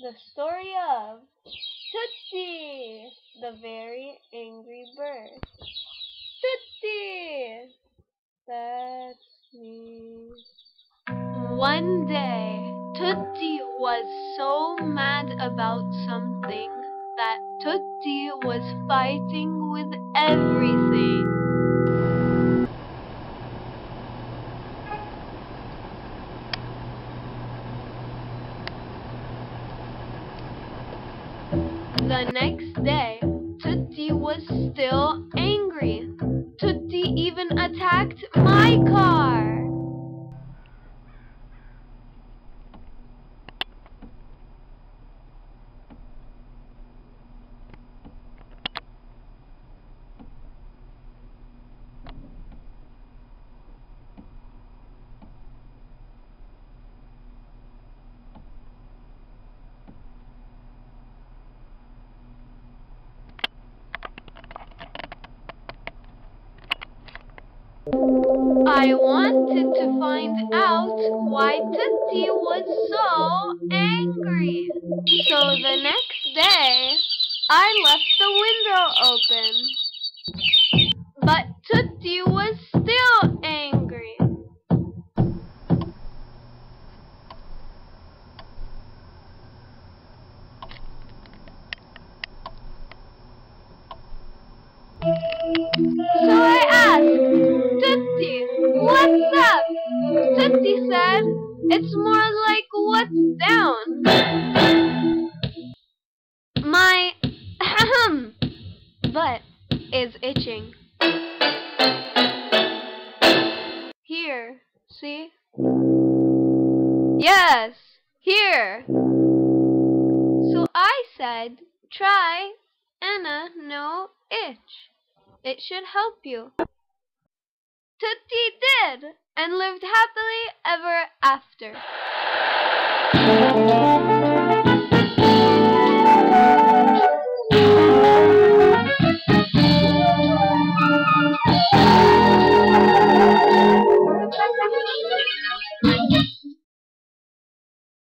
The story of TuTi, the very angry bird. TuTi! That's me. One day, TuTi was so mad about something that TuTi was fighting with everything. The next day, TuTi was still angry. TuTi even attacked my car. I wanted to find out why TuTi was so angry. So the next day, I left the window open. But TuTi was still angry. So I asked, TuTi, what's up? TuTi said, it's more like what's down. My butt is itching. Here, see? Yes, here. So I said, try AnaNOitch. It should help you. TuTi did, and lived happily ever after.